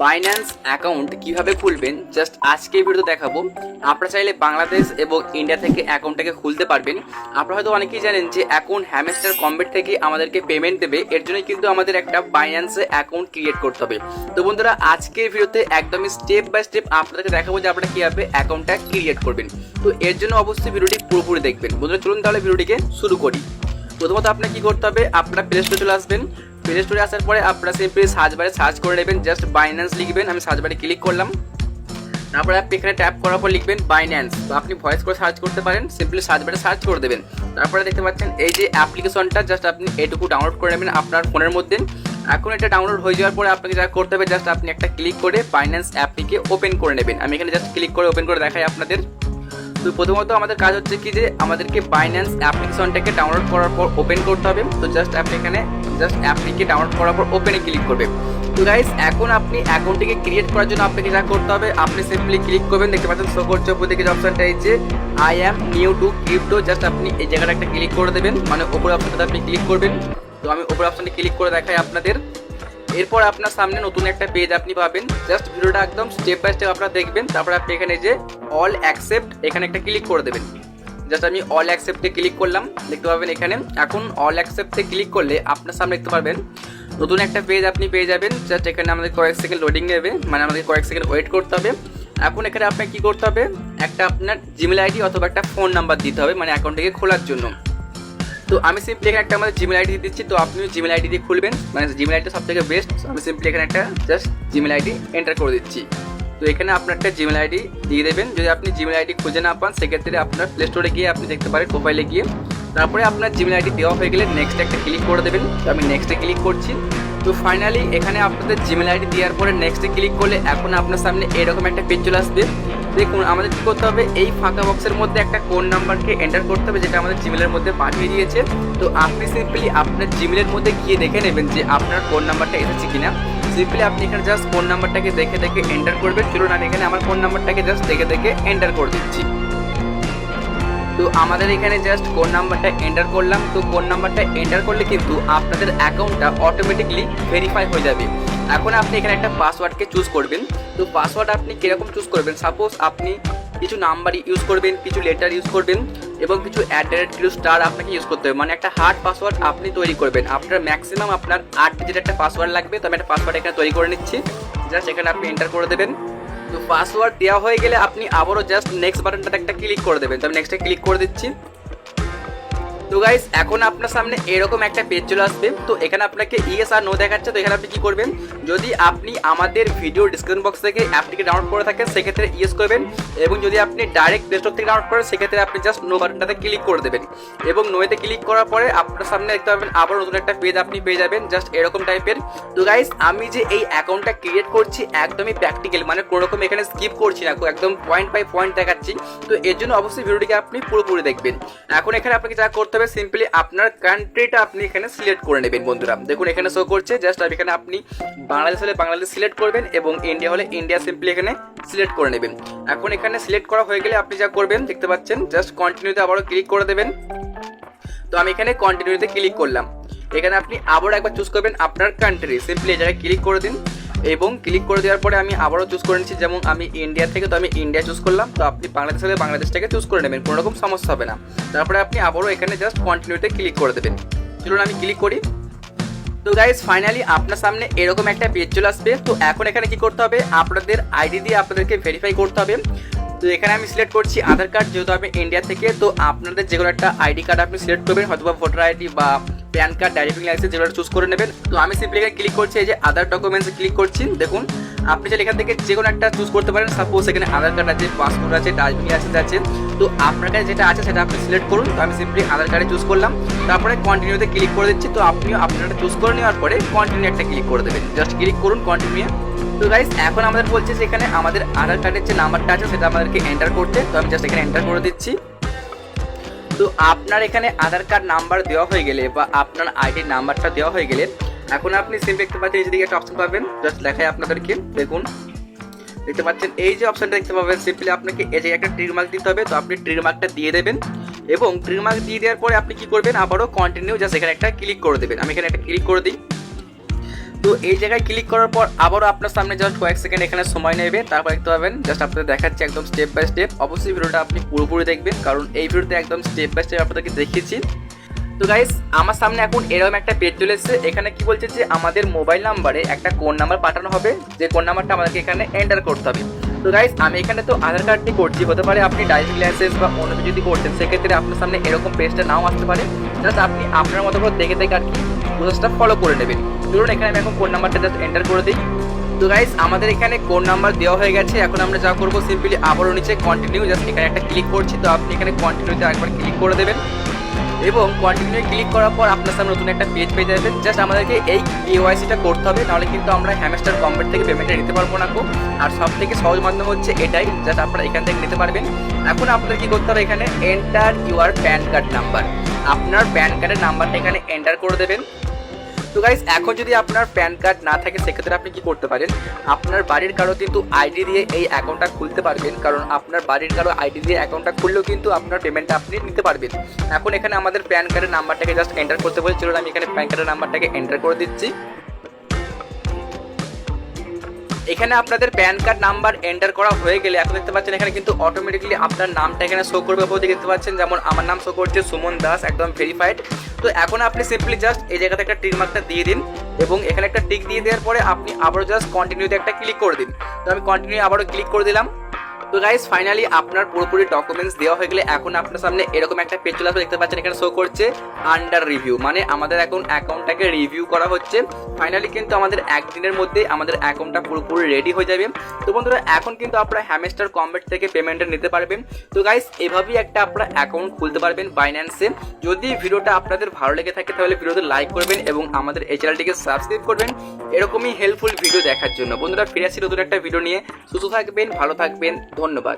Binance account কিভাবে খুলবেন just আজকে ভিডিওতে দেখাবো। আপনারা চাইলে বাংলাদেশ এবং ইন্ডিয়া থেকে অ্যাকাউন্টটাকে খুলতে পারবেন। আপনারা হয়তো অনেকেই জানেন যে এখন হ্যামস্টার কম্বেট থেকে আমাদেরকে পেমেন্ট দেবে, এর জন্য কিন্তু আমাদের একটা বাইন্যান্সে অ্যাকাউন্ট ক্রিয়েট করতে হবে। তো বন্ধুরা আজকের ভিডিওতে একদমই স্টেপ বাই স্টেপ আপনাদেরকে দেখাবো যে আপনারা কীভাবে অ্যাকাউন্টটা ক্রিয়েট করবেন। তো এর জন্য অবশ্যই ভিডিওটি পুরোপুরি দেখবেন। বন্ধুরা চলুন তাহলে ভিডিওটিকে শুরু করি। প্রথমত আপনার কি করতে হবে, আপনারা প্লে স্টোরে চলে আসবেন। প্লে স্টোরে আসার পরে আপনারা সিম্পলি সার্চ বারে সার্চ করে নেবেন, জাস্ট বাইন্যান্স লিখবেন। আমি সার্চ বারে ক্লিক করলাম, তারপরে আপনি এখানে ট্যাপ করার পর লিখবেন বাইন্যান্স, বা আপনি ভয়েস করে সার্চ করতে পারেন, সিম্পলি সার্চ বারে সার্চ করে দেবেন। তারপরে দেখতে পাচ্ছেন এই যে অ্যাপ্লিকেশনটা, জাস্ট আপনি এটুকু ডাউনলোড করে নেবেন আপনার ফোনের মধ্যে। এখন এটা ডাউনলোড হয়ে যাওয়ার পরে আপনাকে যা করতে হবে, জাস্ট আপনি একটা ক্লিক করে বাইন্যান্স অ্যাপটিকে ওপেন করে নেবেন। আমি এখানে জাস্ট ক্লিক করে ওপেন করে দেখাই আপনাদের। তো প্রথমত আমাদের কাজ হচ্ছে কি যে আমাদেরকে বাইন্যান্স অ্যাপ্লিকেশনটাকে ডাউনলোড করার পর ওপেন করতে হবে। তো জাস্ট আপনি এখানে জাস্ট অ্যাপটিকে ডাউনলোড করার পর ওপেনে ক্লিক করবে। তো গাইস এখন আপনি অ্যাকাউন্টটিকে ক্রিয়েট করার জন্য আপনাকে যা করতে হবে, আপনি সিম্পলি ক্লিক করবেন। দেখতে পাচ্ছেন শো করছে উপর দিকে যে অপশনটা, এই যে I am new two crypto, just আপনি এই জায়গাটা একটা ক্লিক করে দেবেন, মানে ওপর অপশনটাতে আপনি ক্লিক করবেন। তো আমি ওপর অপশনটা ক্লিক করে দেখাই আপনাদের। এরপর আপনার সামনে নতুন একটা পেজ আপনি পাবেন। জাস্ট ভিডিওটা একদম স্টেপ বাই স্টেপ আপনারা দেখবেন। তারপর আপনি এখানে যে অল অ্যাকসেপ্ট এখানে একটা ক্লিক করে দেবেন। জাস্ট আমি অল অ্যাকসেপ্টে ক্লিক করলাম, দেখতে পাবেন এখানে। এখন অল অ্যাকসেপ্টে ক্লিক করলে আপনার সামনে দেখতে পারবেন নতুন একটা পেজ আপনি পেয়ে যাবেন। জাস্ট এখানে আমাদের কয়েক সেকেন্ড লোডিং নেবে, মানে আমাদের কয়েক সেকেন্ড ওয়েট করতে হবে। এখন এখানে আপনাকে কী করতে হবে, একটা আপনার জিমেল আইডি অথবা একটা ফোন নাম্বার দিতে হবে, মানে অ্যাকাউন্টটিকে খোলার জন্য। তো আমি সিম্পলি এখানে একটা আমাদের জিমেল আইডি দিচ্ছি। তো আপনি জিমেল আইডি দিয়ে খুলবেন, মানে জিমেল আইডিটা সব থেকে বেস্ট। আমি সিম্পলি এখানে একটা জাস্ট জিমেল আইডি এন্টার করে দিচ্ছি। তো এখানে আপনার একটা জিমেল আইডি দিয়ে দেবেন। যদি আপনি জিমেল আইডি খুঁজে না পান, সেক্ষেত্রে আপনার প্লে স্টোরে গিয়ে আপনি দেখতে পারেন, প্রোফাইলে গিয়ে। তারপরে আপনার জিমেল আইডি দেওয়া হয়ে গেলে নেক্সট একটা ক্লিক করে দেবেন। তো আমি নেক্সটে ক্লিক করছি। তো ফাইনালি এখানে আপনাদের জিমেল আইডি দেওয়ার পরে নেক্সটে ক্লিক করলে এখন আপনার সামনে এরকম একটা পেজ চলে আসবে। দেখুন আমাদের কী করতে হবে, এই ফাঁকা বক্সের মধ্যে একটা কোড নাম্বারকে এন্টার করতে হবে, যেটা আমাদের জিমেলের মধ্যে পাঠিয়ে দিয়েছে। তো আপনি সিম্পলি আপনার জিমেলের মধ্যে গিয়ে দেখে নেবেন যে আপনার কোড নাম্বারটা এসেছে কিনা। সিম্পলি আপনি এখানে জাস্ট কোড নাম্বারটাকে দেখে দেখে এন্টার করবেন। চলুন আমি এখানে আমার কোড নাম্বারটাকে জাস্ট দেখে দেখে এন্টার করে দিচ্ছি। তো আমাদের এখানে জাস্ট কোড নাম্বারটা এন্টার করলাম। তো কোড নাম্বারটা এন্টার করলে কিন্তু আপনাদের অ্যাকাউন্টটা অটোমেটিকলি ভেরিফাই হয়ে যাবে। এখন আপনি এখানে একটা পাসওয়ার্ডকে চুজ করবেন। তো পাসওয়ার্ড আপনি কীরকম চুজ করবেন, সাপোজ আপনি কিছু নাম্বার ইউজ করবেন, কিছু লেটার ইউজ করবেন এবং কিছু @ কিছু স্টার আপনাকে ইউজ করতে হবে, মানে একটা হার্ড পাসওয়ার্ড আপনি তৈরি করবেন। আপনার ম্যাক্সিমাম আপনার 8 ডিজিট একটা পাসওয়ার্ড লাগবে। তো আমি একটা পাসওয়ার্ড এখানে তৈরি করে নিচ্ছি, জাস্ট এখানে আপনি এন্টার করে দেবেন। তো পাসওয়ার্ড দেওয়া হয়ে গেলে আপনি আবারও জাস্ট নেক্সট বাটনটাতে একটা ক্লিক করে দেবেন। তো আমি নেক্সটে ক্লিক করে দিচ্ছি। তো গাইস এখন আপনার সামনে এরকম একটা পেজ চলে আসবে। তো এখানে আপনাকে ইয়েস আর নো দেখাচ্ছে। তো এখানে আপনি কী করবেন, যদি আপনি আমাদের ভিডিও ডিসক্রিপশন বক্স থেকে অ্যাপটিকে ডাউনলোড করে থাকেন সেক্ষেত্রে ইয়েস করবেন, এবং যদি আপনি ডাইরেক্ট প্লে স্টোর থেকে ডাউনলোড করেন সেক্ষেত্রে আপনি জাস্ট নো বাটনটাতে ক্লিক করে দেবেন। এবং নোয়েতে ক্লিক করার পরে আপনার সামনে দেখতে পাবেন আবার নতুন একটা পেজ আপনি পেয়ে যাবেন, জাস্ট এরকম টাইপের। তো গাইস আমি যে এই অ্যাকাউন্টটা ক্রিয়েট করছি একদমই প্র্যাকটিক্যাল, মানে কোনো রকম এখানে স্কিপ করছি না, একদম পয়েন্ট বাই পয়েন্ট দেখাচ্ছি। তো এর জন্য অবশ্যই ভিডিওটিকে আপনি পুরোপুরি দেখবেন। এখন এখানে আপনাকে যা করতে হবে, সিম্পলি আপনার কান্ট্রিটা আপনি এখানে সিলেক্ট করে নেবেন। বন্ধুরা দেখুন এখানে শো করছে, জাস্ট এখানে আপনি বাংলাদেশ হলে বাংলাদেশ সিলেক্ট করবেন এবং ইন্ডিয়া হলে ইন্ডিয়া সিম্পলি এখানে সিলেক্ট করে নেবেন। এখন এখানে সিলেক্ট করা হয়ে গেলে আপনি যা করবেন দেখতে পাচ্ছেন, জাস্ট কন্টিনিউতে আবারও ক্লিক করে দেবেন। তো আমি এখানে কন্টিনিউতে ক্লিক করলাম। এখানে আপনি আবারও একবার চুজ করবেন আপনার কান্ট্রি, সিম্পলি এই জায়গায় ক্লিক করে দিন। এবং ক্লিক করে দেওয়ার পরে আমি আবারও চুজ করে নিচ্ছি, যেমন আমি ইন্ডিয়া থেকে, তো আমি ইন্ডিয়া চুজ করলাম। তো আপনি বাংলাদেশ হলে বাংলাদেশটাকে চুজ করে নেবেন, কোনো রকম সমস্যা হবে না। তারপরে আপনি আবারও এখানে জাস্ট কন্টিনিউতে ক্লিক করে দেবেন। চলুন আমি ক্লিক করি। তো গাইস ফাইনালি আপনার সামনে এরকম একটা পেজ চলে আসবে। তো এখন এখানে কি করতে হবে, আপনাদের আইডি দিয়ে আপনাদেরকে ভেরিফাই করতে হবে। তো এখানে আমি সিলেক্ট করছি আধার কার্ড, যেহেতু আমি ইন্ডিয়া থেকে। তো আপনাদের যে কোনো একটা আইডি কার্ড আপনি সিলেক্ট করবেন, হয়তো বা ভোটার আইডি বা প্যান কার্ড, ড্রাইভিং লাইসেন্স, যেগুলো চুজ করে নেবেন। তো আমি সিম্পলি এখানে ক্লিক করছি, এই যে আধার ডকুমেন্টসে ক্লিক করছি। দেখুন আপনি চাইলে এখান থেকে যে কোনো একটা চুজ করতে পারেন, সাপোজ এখানে আধার কার্ড আছে, পাসপোর্ট আছে, ড্রাইভিং লাইসেন্স আছে। তো আপনার কাছে যেটা আছে সেটা আপনি সিলেক্ট করুন। তো আমি সিম্পলি আধার কার্ডে চুজ করলাম, তারপরে কন্টিনিউতে ক্লিক করে দিচ্ছি। তো আপনিও আপনারটা চুজ করে নেওয়ার পরে কন্টিনিউ একটা ক্লিক করে দেবেন, জাস্ট ক্লিক করুন কন্টিনিউ। তো গাইস এখন আমাদের বলছে যে এখানে আমাদের আধার কার্ডের যে নাম্বারটা আছে সেটা আমাদেরকে এন্টার করতে। তো আমি জাস্ট এখানে এন্টার করে দিচ্ছি। তো আপনার এখানে আধার কার্ড নাম্বার দেওয়া হয়ে গেলে বা আপনার আইডির নাম্বারটা দেওয়া হয়ে গেলে এখন আপনি সিম্পলি দেখতে পাচ্ছেন এই দিকে একটা অপশন পাবেন, জাস্ট দেখাই আপনাদেরকে। দেখুন দেখতে পাচ্ছেন এই যে অপশনটা দেখতে পাবেন, সিম্পলি আপনাকে এই যে একটা ট্রিক মার্ক দিতে হবে। তো আপনি ট্রিক মার্কটা দিয়ে দেবেন এবং ট্রিক মার্ক দিয়ে দেওয়ার পরে আপনি কি করবেন, আবারও কন্টিনিউ জাস্ট এখানে একটা ক্লিক করে দেবেন। আমি এখানে একটা ক্লিক করে দিই। তো তো এই জায়গায় ক্লিক করার পর আবারও আপনার সামনে জাস্ট কয়েক সেকেন্ড এখানে সময় নেবে, তারপর দেখতে পাবেন জাস্ট আপনাদের দেখাচ্ছি একদম স্টেপ বাই স্টেপ। অবশ্যই ভিডিওটা আপনি পুরোপুরি দেখবেন, কারণ এই ভিডিওতে একদম স্টেপ বাই স্টেপ আপনাদেরকে দেখিয়েছি। তো গাইস আমার সামনে এখন এরকম একটা পেজ চলে এসেছে। এখানে কি বলছে যে আমাদের মোবাইল নাম্বারে একটা কোড নাম্বার পাঠানো হবে, যে কোড নাম্বারটা আমাদেরকে এখানে এন্টার করতে হবে। তো গাইস আমি এখানে তো আধার কার্ডটি করছি, হতে পারে আপনি ড্রাইভিং লাইসেন্স বা অন্য কিছু যদি করছেন সেক্ষেত্রে আপনার সামনে এরকম পেজটা নাও আসতে পারে। জাস্ট আপনি আপনার মতো করে দেখে দেখে আর কি প্রসেসটা ফলো করে নেবেন। ধরুন এখানে আমি এখন কোড নাম্বারটা জাস্ট এন্টার করে দিই। তো গাইস আমাদের এখানে কোড নাম্বার দেওয়া হয়ে গেছে। এখন আমরা যা করবো সিম্পলি আবারও নিচে কন্টিনিউ, জাস্ট এখানে একটা ক্লিক করছি। তো আপনি এখানে কন্টিনিউতে একবার ক্লিক করে দেবেন এবং কন্টিনিউ ক্লিক করার পর আপনার সামনে নতুন একটা পেজ পেয়ে যাবেন। জাস্ট আমাদেরকে এই কেওয়াইসিটা করতে হবে, নাহলে কিন্তু আমরা হ্যামস্টার কম্বেট থেকে পেমেন্টটা নিতে পারবো না। আর সব থেকে সহজ মাধ্যম হচ্ছে এটাই, জাস্ট আপনারা এখান থেকে নিতে পারবেন। এখন আপনাদের কি করতে হবে, এখানে enter your pan card number, আপনার প্যান কার্ডের নাম্বারটা এখানে এন্টার করে দেবেন। তো গাইস এখন যদি আপনার প্যান কার্ড না থাকে সেক্ষেত্রে আপনি কি করতে পারেন, আপনার বাড়ির কারো কিন্তু আইডি দিয়ে এই অ্যাকাউন্টটা খুলতে পারবেন, কারণ আপনার বাড়ির কারো আইডি দিয়ে অ্যাকাউন্টটা খুললেও কিন্তু আপনার পেমেন্টটা আপনি নিতে পারবেন। এখন এখানে আমাদের প্যান কার্ডের নাম্বারটাকে জাস্ট এন্টার করতে বলছি। চলুন আমি এখানে প্যান কার্ডের নাম্বারটাকে এন্টার করে দিচ্ছি। এখানে আপনাদের প্যান কার্ড নাম্বার এন্টার করা হয়ে গেলে এখন দেখতে পাচ্ছেন এখানে কিন্তু অটোমেটিক্যালি আপনার নামটা এখানে শো করবে। উপর দিকে দেখতে পাচ্ছেন যেমন আমার নাম শো করছে সুমন দাস, একদম ভেরিফাইড। তো এখন আপনি সিম্পলি জাস্ট এই জায়গাতে একটা টিক মার্কটা দিয়ে দিন এবং এখানে একটা টিক দিয়ে দেওয়ার পরে আপনি আবারও জাস্ট কন্টিনিউতে একটা ক্লিক করে দিন। তো আমি কন্টিনিউ আবারও ক্লিক করে দিলাম। তো গাইস ফাইনালি আপনার পুরোপুরি ডকুমেন্টস দেওয়া হয়ে গেলে এখন আপনার সামনে এরকম একটা পেজ চলে আসবে। দেখতে পাচ্ছেন এখানে শো করছে আন্ডার রিভিউ, মানে আমাদের এখন অ্যাকাউন্টটাকে রিভিউ করা হচ্ছে। ফাইনালি কিন্তু আমাদের একদিনের মধ্যে আমাদের অ্যাকাউন্টটা পুরোপুরি রেডি হয়ে যাবে। তো বন্ধুরা এখন কিন্তু আপনারা হ্যামস্টার কম্বেট থেকে পেমেন্টটা নিতে পারবেন। তো গাইস এভাবেই একটা আপনারা অ্যাকাউন্ট খুলতে পারবেন বাইন্যান্সে। যদি ভিডিওটা আপনাদের ভালো লেগে থাকে তাহলে ভিডিওতে লাইক করবেন এবং আমাদের এই চ্যানেলটিকে সাবস্ক্রাইব করবেন এরকমই হেল্পফুল ভিডিও দেখার জন্য। বন্ধুরা ফিরে আসি নতুন একটা ভিডিও নিয়ে। সুস্থ থাকবেন, ভালো থাকবেন, ধন্যবাদ।